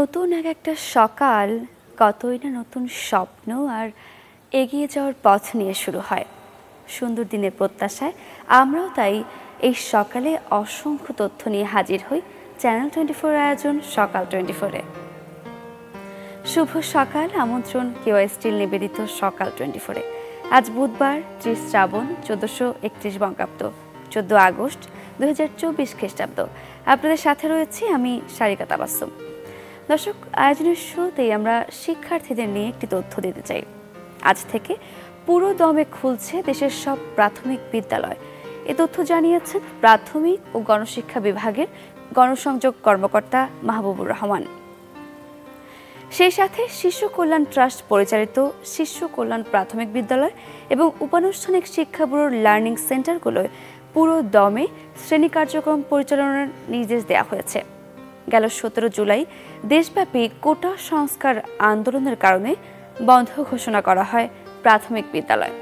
নতুন একটা সকাল, কতই না নতুন স্বপ্ন আর এগিয়ে যাওয়ার পথ নিয়ে শুরু হয়। সুন্দর দিনের প্রত্যাশায় আমরাও তাই এই সকালে অসংখ্য তথ্য নিয়ে হাজির হই চ্যানেল 24 আয়োজন সকাল 24-এ। শুভ সকাল, আমন্ত্রণ কেওয়াই স্টিল নিবেদিত সকাল 24-এ। আজ বুধবার 30 শ্রাবণ 1431 বঙ্গাব্দ, 14 আগস্ট 2024 খ্রিস্টাব্দ। আপনাদের সাথে রয়েছি আমি সারিকা তাবাসসুম। দর্শক, আয়োজনের শুরুতেই আমরা শিক্ষার্থীদের নিয়ে একটি তথ্য দিতে চাই। আজ থেকে পুরো দমে খুলছে দেশের সব প্রাথমিক বিদ্যালয়। এ তথ্য জানিয়েছেন প্রাথমিক ও গণশিক্ষা বিভাগের গণসংযোগ কর্মকর্তা মাহবুবুর রহমান। সেই সাথে শিশু কল্যাণ ট্রাস্ট পরিচালিত শিশু কল্যাণ প্রাথমিক বিদ্যালয় এবং উপানুষ্ঠানিক শিক্ষা ব্যুরোর লার্নিং সেন্টারগুলোয় পুরো দমে শ্রেণী কার্যক্রম পরিচালনার নির্দেশ দেওয়া হয়েছে। গেল 17 জুলাই দেশব্যাপী কোটা সংস্কার আন্দোলনের কারণে বন্ধ ঘোষণা করা হয় প্রাথমিক বিদ্যালয়।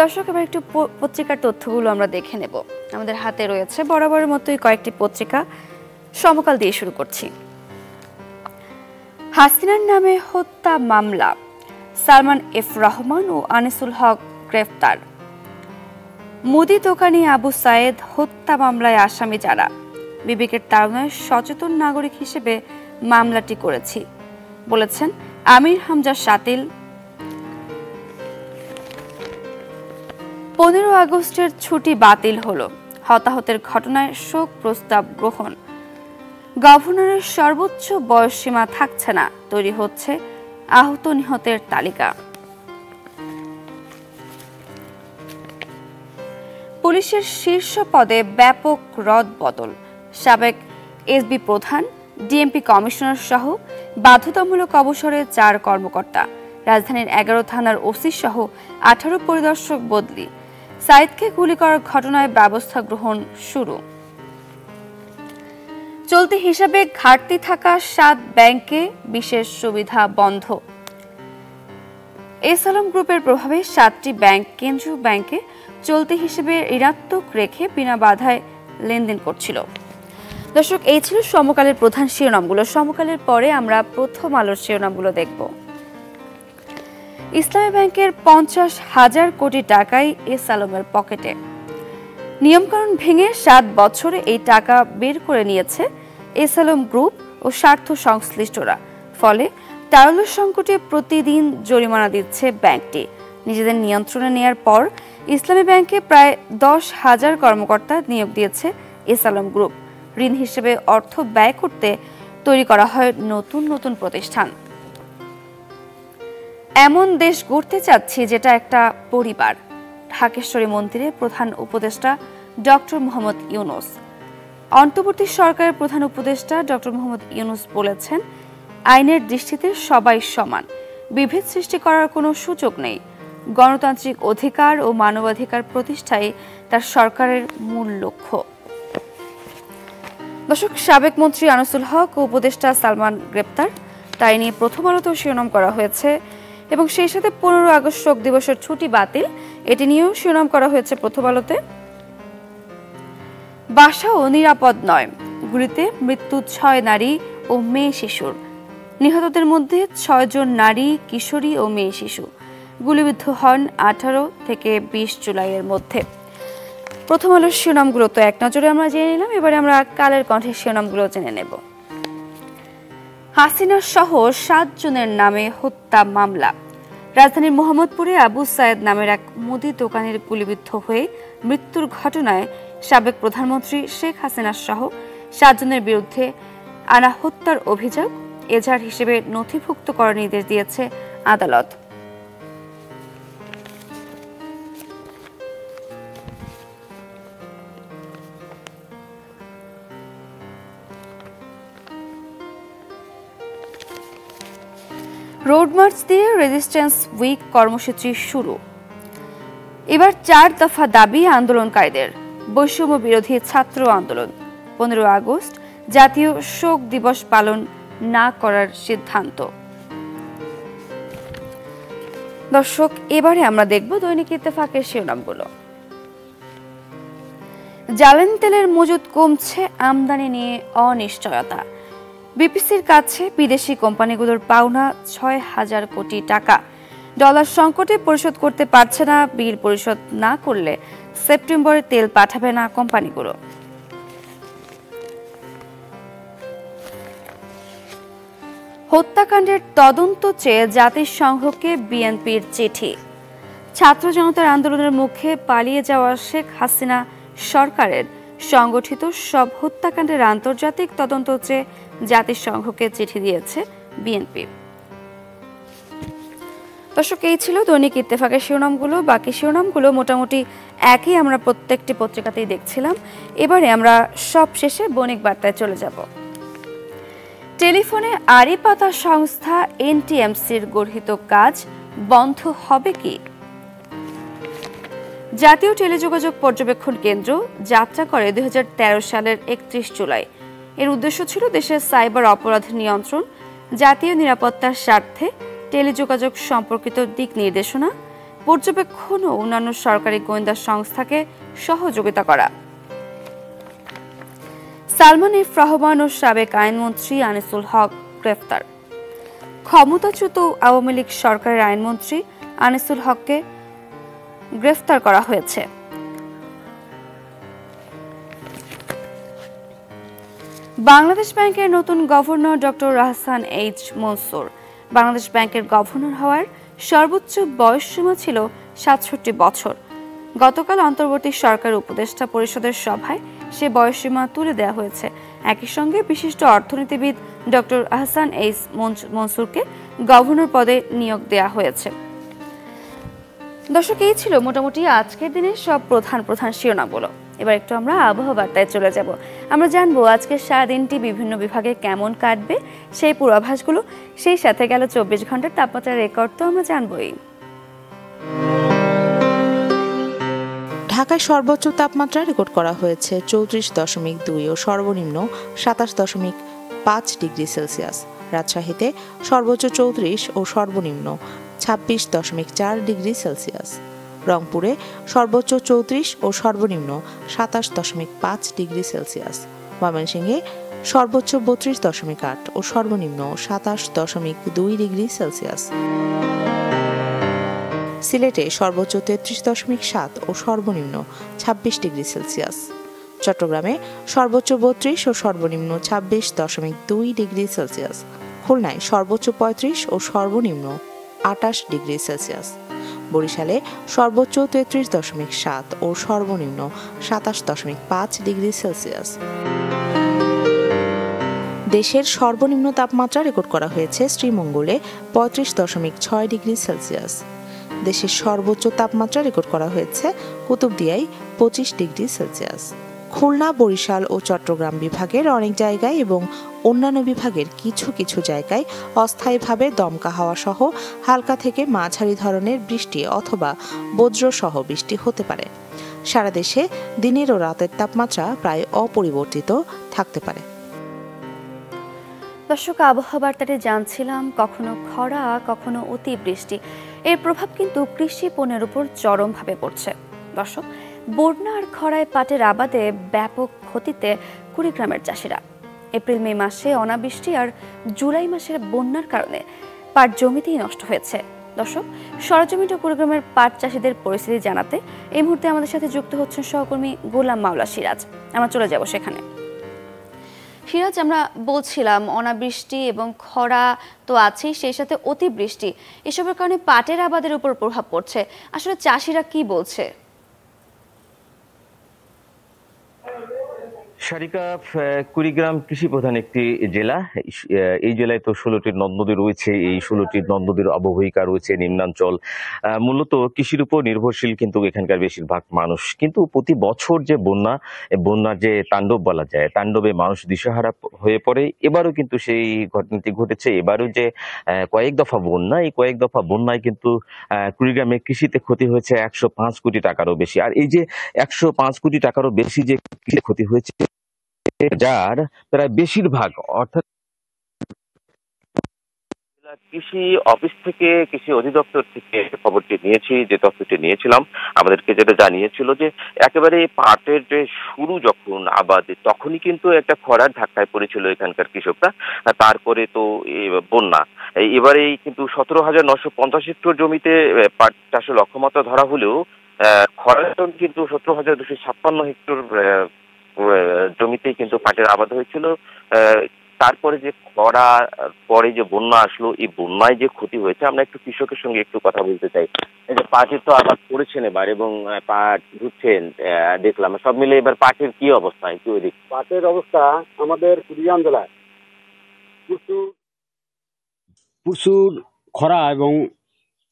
দর্শক, এবার একটু পত্রিকার তথ্যগুলো আমরা দেখে নেব। আমাদের হাতে রয়েছে বরাবরের মতোই কয়েকটি পত্রিকা। সমকাল দিয়ে শুরু করছি। হাসিনার নামে হত্যা মামলা, সালমান এফ রহমান ও আনিসুল হক গ্রেফতার। মুদি দোকানি আবু সায়েদ হত্যা মামলায় আসামি যারা, বিবেকের তাড়নায় সচেতন নাগরিক হিসেবে মামলাটি করেছি বলেছেন আমির হামজা শাতিল। 15 আগস্টের ছুটি বাতিল হলো, হতাহতের ঘটনায় শোক প্রস্তাব গ্রহণ। গভর্নরের সর্বোচ্চ বয়সসীমা থাকছে না, তৈরি হচ্ছে আহত নিহতের তালিকা। পুলিশের শীর্ষ পদে ব্যাপক রদবদল, সাবেক এসবি প্রধান, ডিএমপি কমিশনার সহ বাধ্যতামূলক অবসরে 4 কর্মকর্তা। রাজধানীর 11 থানার ওসি সহ 18 পরিদর্শক বদলি। সাইদকে গুলি করার ঘটনায় ব্যবস্থা গ্রহণ শুরু। চলতি হিসাবে ঘাটতি থাকা 7 ব্যাংকে বিশেষ সুবিধা বন্ধ। এস আলম গ্রুপের প্রভাবে 7টি ব্যাংক কেন্দ্রীয় ব্যাংকে চলতি হিসেবে ঋণাত্মক রেখে বিনা বাধায় লেনদেন করছিল। দর্শক, এই ছিল সমকালের প্রধান শিরোনামগুলো। সমকালের পরে আমরা প্রথম আলোর শিরোনামগুলো দেখব। ইসলামী ব্যাংকের 50,000 কোটি টাকাই এস আলমের পকেটে। নিয়মকানুন ভেঙে 7 বছরে এই টাকা বের করে নিয়েছে এস আলম গ্রুপ ও স্বার্থ সংশ্লিষ্টরা। ফলে তারল্য সংকটে প্রতিদিন জরিমানা দিচ্ছে ব্যাংকটি। নিজেদের নিয়ন্ত্রণে নেয়ার পর ইসলামী ব্যাংকে প্রায় 10,000 কর্মকর্তা নিয়োগ দিয়েছে এস আলম গ্রুপ। ঋণ হিসেবে অর্থ ব্যয় করতে তৈরি করা হয় নতুন নতুন প্রতিষ্ঠান। এমন দেশ গড়তে চাচ্ছি যেটা একটা পরিবার, ঢাকেশ্বরী মন্দিরে প্রধান উপদেষ্টা ডক্টর মোহাম্মদ ইউনূস। অন্তর্বর্তী সরকারের প্রধান উপদেষ্টা ডক্টর মোহাম্মদ ইউনূস বলেছেন, আইনের দৃষ্টিতে সবাই সমান, বিভেদ সৃষ্টি করার কোনো সুযোগ নেই। গণতান্ত্রিক অধিকার ও মানবাধিকার প্রতিষ্ঠাই তার সরকারের মূল লক্ষ্য। দর্শক, সাবেক মন্ত্রী আনিসুল হক ও উপদেষ্টা সালমান গ্রেপ্তার, তাই নিয়ে প্রথম আলোতেও শিরোনাম করা হয়েছে এবং সেই সাথে 15 আগস্ট শোক দিবসের ছুটি বাতিল, এটি নিয়েও শিরোনাম করা হয়েছে প্রথম আলোতে। বাসাও নিরাপদ নয়, গুলিতে মৃত্যু 6 নারী ও মেয়ে শিশুর। নিহতদের মধ্যে 6 জন নারী, কিশোরী ও মেয়ে শিশু। গুলিবিদ্ধ হন 18 থেকে 20 জুলাইয়ের মধ্যে। প্রথম আলোর শিরোনামগুলো তো এক নজরে আমরা জেনে নিলাম, এবারে আমরা কালের কণ্ঠের শিরোনামগুলো জেনে নেব। হাসিনা সহ 7 জনের নামে হত্যা মামলা। রাজধানীর মোহাম্মদপুরে আবু সায়েদ নামের এক মুদি দোকানের গুলিবিদ্ধ হয়ে মৃত্যুর ঘটনায় সাবেক প্রধানমন্ত্রী শেখ হাসিনা সহ 7 জনের বিরুদ্ধে আনা হত্যার অভিযোগ এজাহার হিসেবে নথিভুক্ত করার নির্দেশ দিয়েছে আদালত। রোড মার্চ দিয়ে রেজিস্ট্যান্স উইক কর্মসূচি শুরু। এবার 4 দফা দাবি আন্দোলনকারীদের। বৈষম্য বিরোধী ছাত্র আন্দোলন, 15 আগস্ট জাতীয় শোক দিবস পালন না করার সিদ্ধান্ত। দর্শক, এবারে আমরা দেখব দৈনিক ইত্তেফাকের শিরোনামগুলো। জ্বালানি তেলের মজুদ কমছে, আমদানি নিয়ে অনিশ্চয়তা। বিপিসির কাছে বিদেশি কোম্পানিগুলোর পাওনা ৬,০০০ কোটি টাকা। ডলার সংকটে পরিশোধ করতে পারছে না, বিল পরিশোধ না করলে সেপ্টেম্বরে তেল পাঠাবে না কোম্পানিগুলো। হত্যাকাণ্ডের তদন্ত চেয়ে জাতিসংঘকে বিএনপির চিঠি। ছাত্র জনতার আন্দোলনের মুখে পালিয়ে যাওয়া শেখ হাসিনা সরকারের সংগঠিত সব হত্যাকাণ্ডের আন্তর্জাতিক তদন্ত চেয়ে জাতিসংঘকে চিঠি দিয়েছে বিএনপি। দর্শক, এই ছিল দৈনিক ইত্তেফাকের শিরোনামগুলো। বাকি শিরোনামগুলো মোটামুটি একই, আমরা প্রত্যেকটি পত্রিকাতেই দেখছিলাম। এবারে আমরা সব শেষে বণিক বার্তায় চলে যাব। টেলিফোনে আড়ি পাতা সংস্থা এনটিএমসির গর্হিত কাজ বন্ধ হবে কি? জাতীয় টেলিযোগাযোগ পর্যবেক্ষণ কেন্দ্র যাত্রা করে ২০১৩ সালের ৩১ জুলাই। এর উদ্দেশ্য ছিল দেশের সাইবার অপরাধ নিয়ন্ত্রণ, জাতীয় নিরাপত্তার স্বার্থে টেলিযোগাযোগ সম্পর্কিত দিক নির্দেশনা, পর্যবেক্ষণ ও অন্যান্য সরকারি গোয়েন্দা সংস্থাকে সহযোগিতা করা। সালমান এফ রহমান ও সাবেক আইনমন্ত্রী আনিসুল হক গ্রেফতার। ক্ষমতাচ্যুত আওয়ামী লীগ সরকারের আইনমন্ত্রী আনিসুল হককে গ্রেফতার করা হয়েছে। বাংলাদেশ ব্যাংকের নতুন governor doctor Ahsan H Mansur. Bangladesh ব্যাংকের গভর্নর হওয়ার সর্বোচ্চ বয়সসীমা ছিল ৬৭ বছর। গতকাল অন্তর্বর্তী সরকার উপদেষ্টা পরিষদের সভায় সে বয়সসীমা তুলে দেওয়া হয়েছে। একই সঙ্গে বিশিষ্ট অর্থনীতিবিদ ডক্টর আহসান এইচ মনসুরকে গভর্নর পদে নিয়োগ দেওয়া হয়েছে। দর্শক, এই ছিল মোটামুটি আজকের দিনের সব প্রধান শিরোনামগুলো। এবার একটু আমরা আবহাওয়া বার্তায় চলে যাব। আমরা জানবো আজকের সারাদিনটি বিভিন্ন বিভাগে কেমন কাটবে, সেই পূর্বাভাসগুলো। সেই সাথে গেল ২৪ ঘন্টার তাপমাত্রার রেকর্ড তো আমরা জানবই। ঢাকায় সর্বোচ্চ তাপমাত্রা রেকর্ড করা হয়েছে ৩৪.২ ও সর্বনিম্ন ২৭.৫ ডিগ্রি সেলসিয়াস। রাজশাহীতে সর্বোচ্চ ৩৪ ও সর্বনিম্ন ২৬.৪ ডিগ্রি সেলসিয়াস। রংপুরে সর্বোচ্চ ৩৪ ও সর্বনিম্ন ২৭.৫ ডিগ্রি সেলসিয়াস। ময়মনসিংহে সর্বোচ্চ ৩২.৮ ও সর্বনিম্ন ২৭.২ ডিগ্রি সেলসিয়াস। সিলেটে সর্বোচ্চ ৩৩.৭ ও সর্বনিম্ন ২৬ ডিগ্রি সেলসিয়াস। চট্টগ্রামে সর্বোচ্চ ৩২ ও সর্বনিম্ন ২৬.২ ডিগ্রি সেলসিয়াস। খুলনায় সর্বোচ্চ ৩৫ ও সর্বনিম্ন ২৮ ডিগ্রি সেলসিয়াস। বরিশালে সর্বোচ্চ ৩৩.৭ ও সর্বনিম্ন ২৭.৫ ডিগ্রি সেলসিয়াস। দেশের সর্বনিম্ন তাপমাত্রা রেকর্ড করা হয়েছে শ্রীমঙ্গলে ৩৫.৬ ডিগ্রি সেলসিয়াস। দেশের সর্বোচ্চ তাপমাত্রা রেকর্ড করা হয়েছে কুতুবদিয়ায় ২৫ ডিগ্রি সেলসিয়াস। খুলনা, বরিশাল ও চট্টগ্রাম বিভাগের অনেক জায়গায় এবং অন্যান্য বিভাগের কিছু কিছু জায়গায় অস্থায়ীভাবে দমকা হাওয়া সহ হালকা থেকে মাঝারি ধরনের বৃষ্টি অথবা বজ্রসহ বৃষ্টি হতে পারে। সারা দেশে দিনের ও রাতের তাপমাত্রা প্রায় অপরিবর্তিত থাকতে পারে। দর্শক, আবহাওয়া বার্তাতে জানছিলাম কখনো খরা, কখনো অতিবৃষ্টি। এর প্রভাব কিন্তু কৃষি পণ্যের উপর চরমভাবে পড়ছে। দর্শক, বন্যা আর খরায় পাটের আবাদে ব্যাপক ক্ষতিতে কুড়িগ্রামের চাষিরা। এপ্রিল-মে মাসে অনাবৃষ্টি আর জুলাই মাসের বন্যার কারণে পাট জমিতেই নষ্ট হয়েছে। দর্শক, সরজমিন কুড়িগ্রামের পাট চাষিদের পরিস্থিতি জানাতে এই মুহূর্তে আমাদের সাথে যুক্ত হচ্ছেন সহকর্মী গোলাম মাওলা সিরাজ। আমরা চলে যাব সেখানে। সিরাজ, আমরা বলছিলাম অনাবৃষ্টি এবং খরা তো আছেই, সেই সাথে অতিবৃষ্টি, এসবের কারণে পাটের আবাদের উপর প্রভাব পড়ছে। আসলে চাষিরা কি বলছে? সারিকা, কুড়িগ্রাম কৃষি প্রধান একটি জেলা। এই জেলায় তো ১৬টি নদ নদী রয়েছে। এই ১৬টি নদ নদীর অববাহিকা রয়েছে নিম্নাঞ্চল। মূলত কৃষির উপর নির্ভরশীল কিন্তু এখানকার বেশিরভাগ মানুষ। কিন্তু প্রতি বছর যে বন্যার যে তাণ্ডব বলা যায়, তাণ্ডবে মানুষ দিশেহারা হয়ে পড়ে। এবারও কিন্তু সেই ঘটনাটি ঘটেছে। এবারও যে কয়েক দফা বন্যা, এই কয়েক দফা বন্যায় কিন্তু কুড়িগ্রামে কৃষিতে ক্ষতি হয়েছে ১০৫ কোটি টাকারও বেশি। আর এই যে ১০৫ কোটি টাকারও বেশি যে ক্ষতি হয়েছে, যার প্রায় বেশিরভাগ অর্থাৎ কৃষি অফিস থেকে, কৃষি অধিদপ্তর থেকে খবরটি নিয়েছি, যে তথ্যটি নিয়েছিলাম, আমাদেরকে যেটা জানিয়েছিল যে একেবারে পাটের যে শুরু যখন আবাদে, তখনই কিন্তু একটা খরার ধাক্কায় পড়েছিল এখানকার কৃষকরা। তারপরে তো বন্যা, এবারে কিন্তু 17,950 হেক্টর জমিতে পাট চাষের লক্ষ্যমাত্রা ধরা হলেও খরার কারণে কিন্তু 17,256 হেক্টর জমিতেই কিন্তু পাটের আবাদ হয়েছিল। তারপরে যে খরা, পরে যে বন্যা আসলো, এই বন্যায় যে ক্ষতি হয়েছে, আমরা একটু কৃষকের সঙ্গে একটু কথা বলতে চাই। এই যে পাটের তো আবাদ করেছেন এবার এবং পাট ধুচ্ছেন, দেখলাম সব মিলে এবার পাটের কি অবস্থা একটু ওইদিক। পাটের অবস্থা আমাদের কুড়িগ্রাম জেলায় প্রচুর খরা, এবং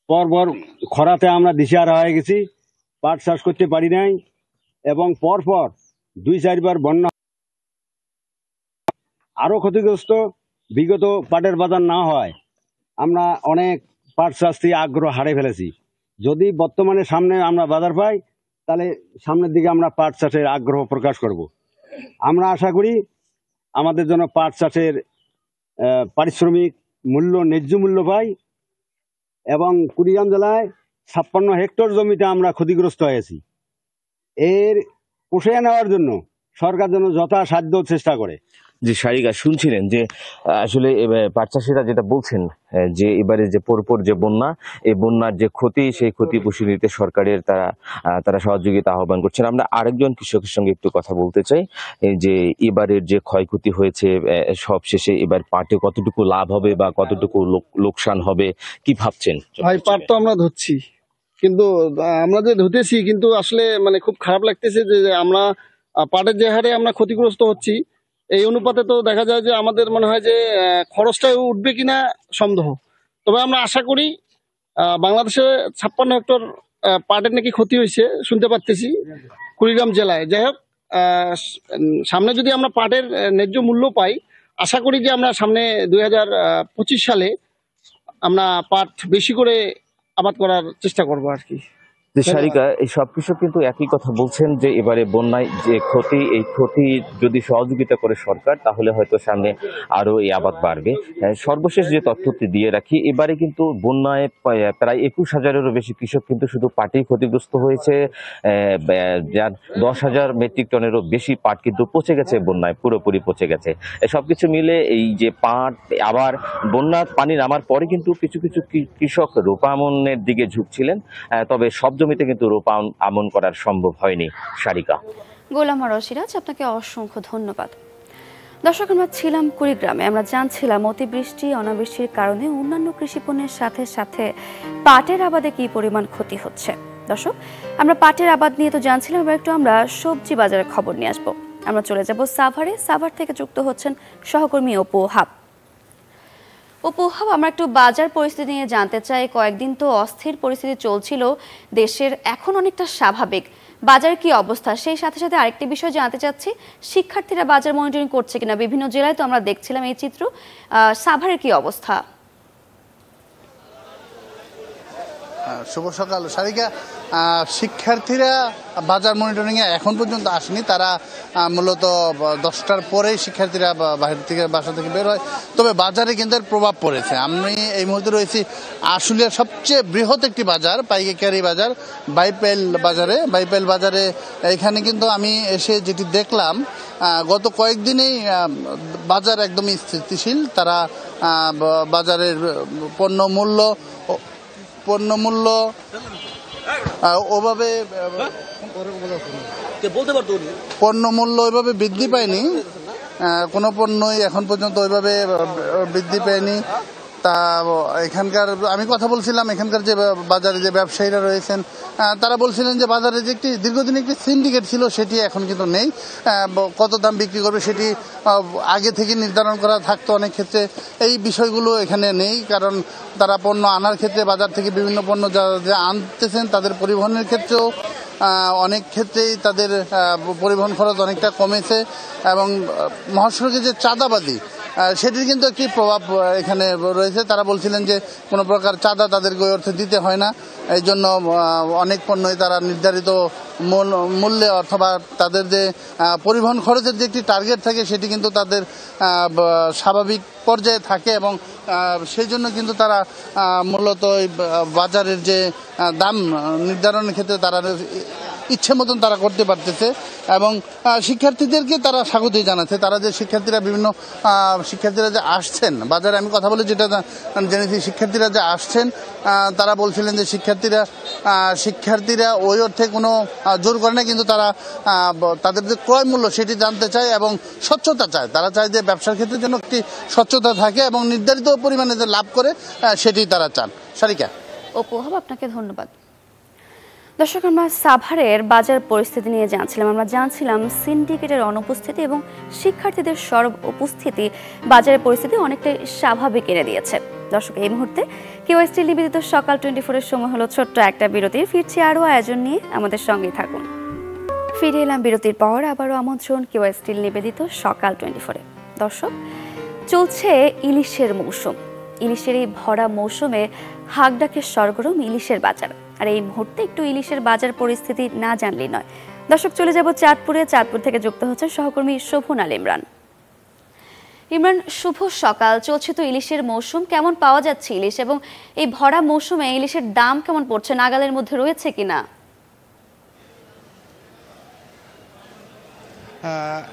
পরপর খরাতে আমরা দিশেহারা হয়ে গেছি, পাট চাষ করতে পারি নাই, এবং পরপর 2-4 বার বন্যা, আরো ক্ষতিগ্রস্ত। বিগত পাটের বাজার না হয় আমরা অনেক পাট চাষ থেকে আগ্রহ হারিয়ে ফেলেছি। যদি বর্তমানে সামনে আমরা বাজার পাই, তাহলে সামনের দিকে আমরা পাট চাষের আগ্রহ প্রকাশ করব। আমরা আশা করি আমাদের জন্য পাট চাষের পারিশ্রমিক মূল্য, ন্যায্য মূল্য পাই, এবং কুড়িগ্রাম জেলায় 56 হেক্টর জমিতে আমরা ক্ষতিগ্রস্ত হয়েছি। এর পুষিয়ে নেওয়ার জন্য সরকার যেন যথাসাধ্য চেষ্টা করে। যে সারিকা শুনছিলেন যে আসলে পাট চাষিরা যেটা বলছেন যে এবারে যে পরপর যে বন্যা, এই বন্যার যে ক্ষতি, সেই ক্ষতি পুষিয়ে নিতে সরকারের তারা সহযোগিতা আহ্বান করছেন। আমরা আরেকজন কৃষকের সঙ্গে একটু কথা বলতে চাই যে এবারের যে ক্ষয়ক্ষতি হয়েছে, সব শেষে এবার পাটে কতটুকু লাভ হবে বা কতটুকু লোকসান হবে, কি ভাবছেন? ভাই, পাট তো আমরা ধরছি, কিন্তু আমরা যে ধুতেছি, কিন্তু আসলে মানে খুব খারাপ লাগতেছে যে আমরা পাটের যে হারে আমরা ক্ষতিগ্রস্ত হচ্ছি, এই অনুপাতে তো দেখা যায় যে আমাদের মনে হয় যে খরচটা উঠবে কিনা সন্দেহ। তবে আমরা আশা করি, বাংলাদেশে 56 হেক্টর পাটের নাকি ক্ষতি হয়েছে শুনতে পারতেছি কুড়িগ্রাম জেলায়। যাই হোক, সামনে যদি আমরা পাটের ন্যায্য মূল্য পাই, আশা করি যে আমরা সামনে 2025 সালে আমরা পাট বেশি করে আবাদ করার চেষ্টা করবো আর কি। সারিকা, এই সব কৃষক কিন্তু একই কথা বলছেন যে এবারে বন্যায় যে ক্ষতি, এই ক্ষতি যদি সহযোগিতা করে সরকার, তাহলে হয়তো সামনে আরো এই আবাদ বাড়বে। সর্বশেষ যে তথ্যটি দিয়ে রাখি, এবারে কিন্তু বন্যায় প্রায় 21,000-এরও বেশি কৃষক কিন্তু শুধু পাটেই ক্ষতিগ্রস্ত হয়েছে। যার 10,000 মেট্রিক টনেরও বেশি পাট কিন্তু পচে গেছে, বন্যায় পুরোপুরি পচে গেছে। সবকিছু মিলে এই যে পাট, আবার বন্যার পানি নামার পরে কিন্তু কিছু কিছু কৃষক রোপামনের দিকে ঝুঁকছিলেন, তবে সব জমিতে কিন্তু রোপা আমন করার সম্ভব হয়নি। সারিকা, গোলাম রশিরাজ, আপনাকে অসংখ্য ধন্যবাদ। দর্শক, আমরা ছিলাম কুড়িগ্রামে। আমরা জানছিলাম অতিবৃষ্টি, অনাবৃষ্টির কারণে অন্যান্য কৃষি পণ্যের সাথে সাথে পাটের আবাদে কি পরিমাণ ক্ষতি হচ্ছে। দর্শক, আমরা পাটের আবাদ নিয়ে তো জানছিলাম, এবার একটু আমরা সবজি বাজারের খবর নিয়ে আসবো। আমরা চলে যাব সাভারে। সাভার থেকে যুক্ত হচ্ছেন সহকর্মী অপু হাব। আমরা একটু বাজার পরিস্থিতি নিয়ে জানতে চাই। কয়েকদিন তো অস্থির পরিস্থিতি চলছিল দেশের, এখন অনেকটা স্বাভাবিক। বাজার কি অবস্থা? সেই সাথে সাথে আরেকটি বিষয় জানতে চাচ্ছি, শিক্ষার্থীরা বাজার মনিটরিং করছে কিনা? বিভিন্ন জেলায় তো আমরা দেখছিলাম এই চিত্র। সাভারের কি অবস্থা? শুভ সকাল সারিকা। শিক্ষার্থীরা বাজার মনিটরিংয়ে এখন পর্যন্ত আসেনি। তারা মূলত 10টার পরেই শিক্ষার্থীরা বাইরে থেকে, বাসা থেকে বের হয়। তবে বাজারে কিন্তু এর প্রভাব পড়েছে। আমি এই মুহূর্তে রয়েছি আশুলিয়ার সবচেয়ে বৃহৎ একটি বাজার, পাইকারি বাজার, বাইপেল বাজারে। এখানে কিন্তু আমি এসে যেটি দেখলাম, গত কয়েকদিনেই বাজার একদমই স্থিতিশীল। তারা বাজারের পণ্যমূল্য ওভাবে ওইভাবে বৃদ্ধি পায়নি। কোনো পণ্যই এখন পর্যন্ত ওইভাবে বৃদ্ধি পায়নি। তা আমি কথা বলছিলাম এখানকার যে বাজারে যে ব্যবসায়ীরা রয়েছেন, তারা বলছিলেন যে বাজারে যে দীর্ঘদিন একটি সিন্ডিকেট ছিল, সেটি এখন কিন্তু নেই। কত দাম বিক্রি করবে সেটি আগে থেকে নির্ধারণ করা থাকতো অনেক ক্ষেত্রে। এই বিষয়গুলো এখানে নেই, কারণ তারা পণ্য আনার ক্ষেত্রে বাজার থেকে বিভিন্ন পণ্য যা আনতেছেন, তাদের পরিবহনের ক্ষেত্রেও অনেক ক্ষেত্রেই তাদের পরিবহন খরচ অনেকটা কমেছে। এবং মহাসড়কে যে চাঁদাবাজি, সেটির কিন্তু একটি প্রভাব এখানে রয়েছে। তারা বলছিলেন যে কোনো প্রকার চাঁদা তাদেরকে ওই অর্থে দিতে হয় না, এই জন্য অনেক পণ্যই তারা নির্ধারিত মূল্যে অথবা তাদের যে পরিবহন খরচের যে একটি টার্গেট থাকে সেটি কিন্তু তাদের স্বাভাবিক পর্যায়ে থাকে এবং সেই জন্য কিন্তু তারা মূলত বাজারের যে দাম নির্ধারণের ক্ষেত্রে তারা ইচ্ছে মতন তারা করতে পারতেছে এবং শিক্ষার্থীদেরকে তারা স্বাগতই জানাচ্ছে। তারা যে শিক্ষার্থীরা বিভিন্ন শিক্ষার্থীরা যে আসছেন বাজারে, আমি কথা বলে যেটা জেনেছি, শিক্ষার্থীরা যে আসছেন তারা বলছিলেন যে শিক্ষার্থীরা ওই অর্থে কোনো জোর করে না, কিন্তু তারা তাদের যে ক্রয় মূল্য সেটি জানতে চায় এবং স্বচ্ছতা চায়। তারা চায় যে ব্যবসার ক্ষেত্রে যেন একটি স্বচ্ছতা থাকে এবং নির্ধারিত পরিমাণে যে লাভ করে সেটি তারা চান। সারিকা। অপু, আপনাকে ধন্যবাদ। দর্শক, আমরা সাভারের বাজার পরিস্থিতি নিয়ে আমরা জানছিলাম সিন্ডিকেটের অনুপস্থিতি এবং শিক্ষার্থীদের সরব উপস্থিতি বাজারের পরিস্থিতি অনেকটাই স্বাভাবিক এনে দিয়েছে। দর্শক, এই মুহূর্তে কিউএসটি নিবেদিত সকাল 24-এর সময় হলো ছোট্ট একটা বিরতির। ফিরছি আরও আয়োজন নিয়ে, আমাদের সঙ্গেই থাকুন। ফিরে এলাম বিরতির পর, আবারও আমন্ত্রণ কিউএসটি নিবেদিত সকাল 24-এ। দর্শক, চলছে ইলিশের মৌসুম। ইলিশের এই ভরা মৌসুমে হাকডাকে সরগরম ইলিশের বাজার। আর এই মুহূর্তে একটু ইলিশের বাজার পরিস্থিতি না জানলেই নয়। দর্শক, চলে যাব চাঁদপুরে। চাঁদপুর থেকে যুক্ত হচ্ছে সহকর্মী শোভন আল ইমরান। ইমরান, শুভ সকাল। চলছে তো ইলিশের মৌসুম, কেমন পাওয়া যাচ্ছে ইলিশ এবং এই ভরা মৌসুমে ইলিশের দাম কেমন পড়ছে, নাগালের মধ্যে রয়েছে কিনা?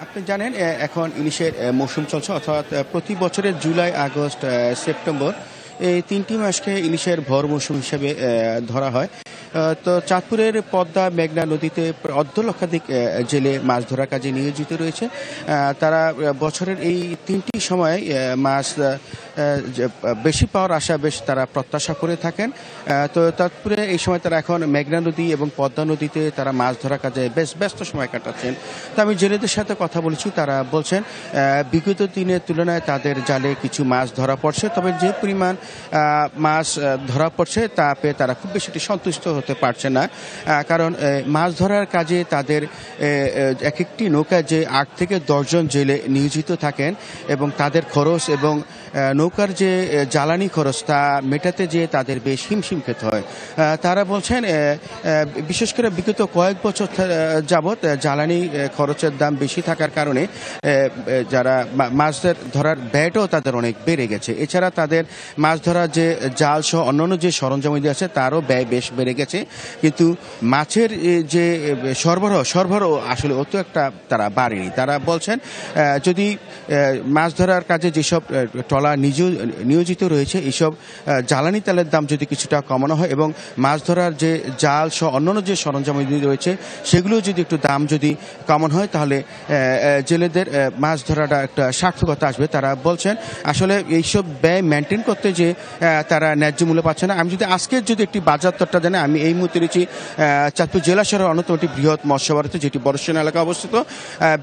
আপনি জানেন এখন ইলিশের মৌসুম চলছে, অর্থাৎ প্রতি বছরের জুলাই, আগস্ট, সেপ্টেম্বর এই 3টি মাসকে ইলিশের ভর মৌসুম হিসেবে ধরা হয়। তো চাঁদপুরের পদ্মা মেঘনা নদীতে অর্ধ লক্ষাধিক জেলে মাছ ধরার কাজে নিয়োজিত রয়েছে। তারা বছরের এই 3টি সময় মাছ বেশি পাওয়ার আশা বেশ তারা প্রত্যাশা করে থাকেন। তো চাঁদপুরে এই সময় তারা এখন মেঘনা নদী এবং পদ্মা নদীতে তারা মাছ ধরার কাজে বেশ ব্যস্ত সময় কাটাচ্ছেন। তো আমি জেলেদের সাথে কথা বলেছি, তারা বলছেন বিগত দিনের তুলনায় তাদের জালে কিছু মাছ ধরা পড়ছে, তবে যে পরিমাণ মাছ ধরা পড়ছে তা পেয়ে তারা খুব বেশি সন্তুষ্ট হতে পারছে না। কারণ মাছ ধরার কাজে তাদের এক একটি নৌকা যে 8 থেকে 10 জন জেলে নিয়োজিত থাকেন এবং তাদের খরচ এবং নৌকার যে জ্বালানি খরচ তা মেটাতে যে তাদের বেশ হিমশিম খেতে হয়। তারা বলছেন বিশেষ করে বিগত কয়েক বছর যাবৎ জ্বালানি খরচের দাম বেশি থাকার কারণে যারা মাছ ধরার ব্যয়টাও তাদের অনেক বেড়ে গেছে। এছাড়া তাদের মাছ ধরার যে জাল সহ অন্যান্য যে সরঞ্জামাদি আছে তারও ব্যয় বেশ বেড়ে গেছে। কিন্তু মাছের যে সরবরাহ আসলে অত একটা তারা বাড়েনি। তারা বলছেন যদি মাছ ধরার কাজে যেসব ট্রলার নিয়োজিত রয়েছে এইসব জ্বালানি তেলের দাম যদি কিছুটা কমানো হয় এবং মাছ ধরার যে জাল সহ অন্যান্য যে সরঞ্জামাদি রয়েছে সেগুলো যদি একটু দাম যদি কমানো হয় তাহলে জেলেদের মাছ ধরাটা একটা সার্থকতা আসবে। তারা বলছেন আসলে এইসব ব্যয় মেনটেন করতে যে তারা ন্যায্য মূল্য পাচ্ছে না। আমি যদি আজকের যদি একটি বাজার দরটা জানি, আমি এই মুহূর্তে রয়েছি চাঁদপুর জেলা শহরের অন্যতম একটি বৃহৎ মৎস্য বাড়িতে, যেটি বড়সেন এলাকা অবস্থিত।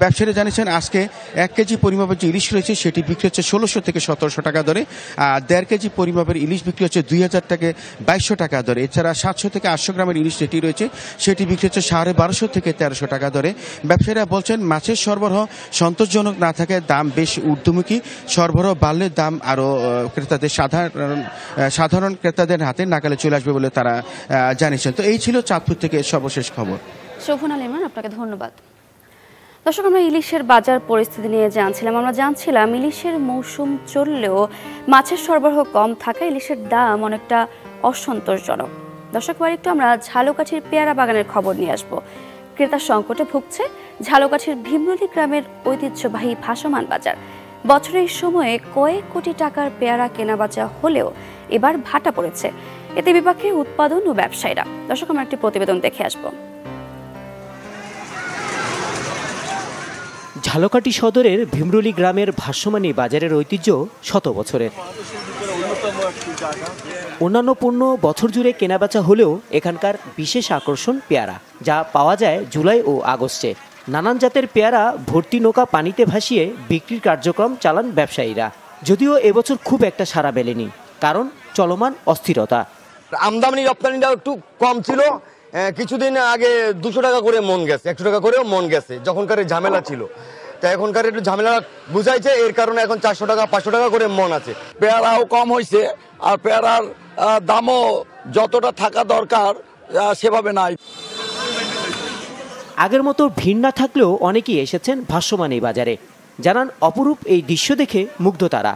ব্যবসায়ীরা জানিয়েছেন আজকে 1 কেজি পরিমাপের যে ইলিশ রয়েছে সেটি বিক্রি হচ্ছে 1600 থেকে 1700 টাকা দরে, আর 1.5 কেজি পরিমাপের ইলিশ বিক্রি হচ্ছে 2000 থেকে 2200 টাকা দরে। এছাড়া 700 থেকে 800 গ্রামের ইলিশ যেটি রয়েছে সেটি বিক্রি হচ্ছে 1250 থেকে 1300 টাকা দরে। ব্যবসায়ীরা বলছেন মাছের সরবরাহ সন্তোষজনক না থাকে, দাম বেশ ঊর্ধ্বমুখী। সরবরাহ বাড়লে দাম আরও ক্রেতাদের সাধারণ ক্রেতাদের হাতে নাগালে চলে আসবে বলে তারা জানিয়েছেন। তো এই ছিল চাঁদপুর থেকে সর্বশেষ খবর। শোভন আল ইমরান, আপনাকে ধন্যবাদ। দর্শক, আমরা ইলিশের বাজার পরিস্থিতি নিয়ে আমরা জানছিলাম ইলিশের মৌসুম চললেও মাছের সরবরাহ কম থাকা ইলিশের দাম অনেকটা অসন্তোষজনক। দর্শক, এবার একটু আমরা ঝালকাঠির পেয়ারা বাগানের খবর নিয়ে আসবো। ক্রেতা সংকটে ভুগছে ঝালকাঠির ভীমরুলি গ্রামের ঐতিহ্যবাহী ভাসমান বাজার। বছরের সময়ে কয়েক কোটি টাকার পেয়ারা কেনা বেচা হলেও এবার ভাটা পড়েছে। এতে বিপাকে উৎপাদন ও ব্যবসায়ীরা। দর্শক, আমরা একটি প্রতিবেদন দেখে আসবো। ঝালকাঠি সদরের ভীমরুলি গ্রামের ভাসমানী বাজারের ঐতিহ্য শত বছরের। অন্যান্য পণ্য বছর জুড়ে কেনাবেচা হলেও এখানকার বিশেষ আকর্ষণ পেয়ারা, যা পাওয়া যায় জুলাই ও আগস্টে। নানান জাতের পেয়ারা ভর্তি নৌকা পানিতে ভাসিয়ে বিক্রির কার্যক্রম চালান ব্যবসায়ীরা। যদিও এবছর খুব একটা সাড়া মেলেনি, কারণ চলমান অস্থিরতা। আমদানি রপ্তানিটাও একটু কম ছিল। কিছুদিন আগে 200 টাকা করে মন গেছে, 100 টাকা করেও মন গেছে যখনকার ঝামেলা ছিল। তা এখনকার একটু ঝামেলা বুঝাইছে, এর কারণে এখন 400 টাকা 500 টাকা করে মন আছে। পেয়ারাও কম হয়েছে, আর পেয়ারার দামও যতটা থাকা দরকার সেভাবে নাই। আগের মতো ভিড় না থাকলেও অনেকেই এসেছেন ভাসমান এই বাজারে। জানান অপরূপ এই দৃশ্য দেখে মুগ্ধ তারা।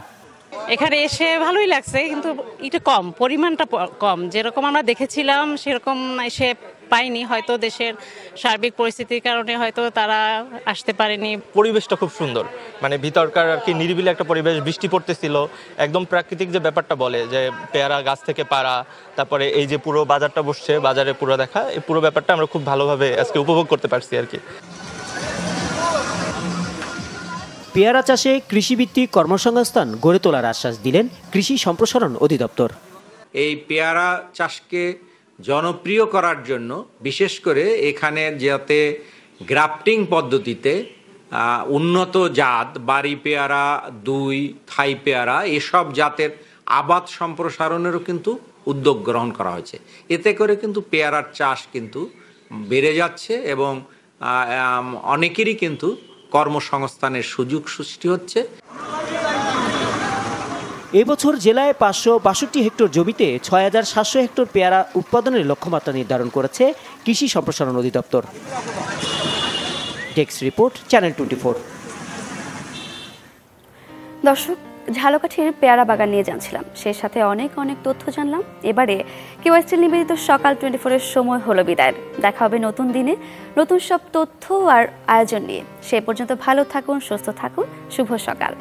এখানে এসে ভালোই লাগছে, কিন্তু একটু কম, পরিমাণটা কম। যেরকম আমরা দেখেছিলাম সেরকম এসে পাইনি, হয়তো দেশের সার্বিক পরিস্থিতির কারণে হয়তো তারা আসতে পারেনি। পরিবেশটা খুব সুন্দর, মানে ভিতরকার আর কি নিরিবিলি একটা পরিবেশ, বৃষ্টি পড়তেছিল, একদম প্রাকৃতিক যে ব্যাপারটা বলে যে পেয়ারা গাছ থেকে পাড়া, তারপরে এই যে পুরো বাজারটা বসছে, বাজারে পুরো দেখা, এই পুরো ব্যাপারটা আমরা খুব ভালোভাবে আজকে উপভোগ করতে পারছি আর কি। পেয়ারা চাষে কৃষিভিত্তিক কর্মসংস্থান গড়ে তোলার আশ্বাস দিলেন কৃষি সম্প্রসারণ অধিদপ্তর। এই পেয়ারা চাষকে জনপ্রিয় করার জন্য বিশেষ করে এখানে যাতে গ্রাফটিং পদ্ধতিতে উন্নত জাত বাড়ি পেয়ারা, 2 থাই পেয়ারা এসব জাতের আবাদ সম্প্রসারণেরও কিন্তু উদ্যোগ গ্রহণ করা হয়েছে। এতে করে কিন্তু পেয়ারার চাষ কিন্তু বেড়ে যাচ্ছে এবং অনেকেরই কিন্তু কর্মসংস্থানের সুযোগ সৃষ্টি হচ্ছে। এবছর জেলায় 562 হেক্টর জমিতে 6700 হেক্টর পেয়ারা উৎপাদনের লক্ষ্যমাত্রা নির্ধারণ করেছে কৃষি সম্প্রসারণ অধিদপ্তর। Desk report, channel 24। দর্শক, ঝালকাঠির পেয়ারা বাগান নিয়ে জানছিলাম, সেই সাথে অনেক তথ্য জানলাম। এবারে কেওয়াইসি নিবেদিত সকাল 24-এর সময় হলো বিদায়ের। দেখা হবে নতুন দিনে নতুন সব তথ্য আর আয়োজন নিয়ে। সে পর্যন্ত ভালো থাকুন, সুস্থ থাকুন। শুভ সকাল।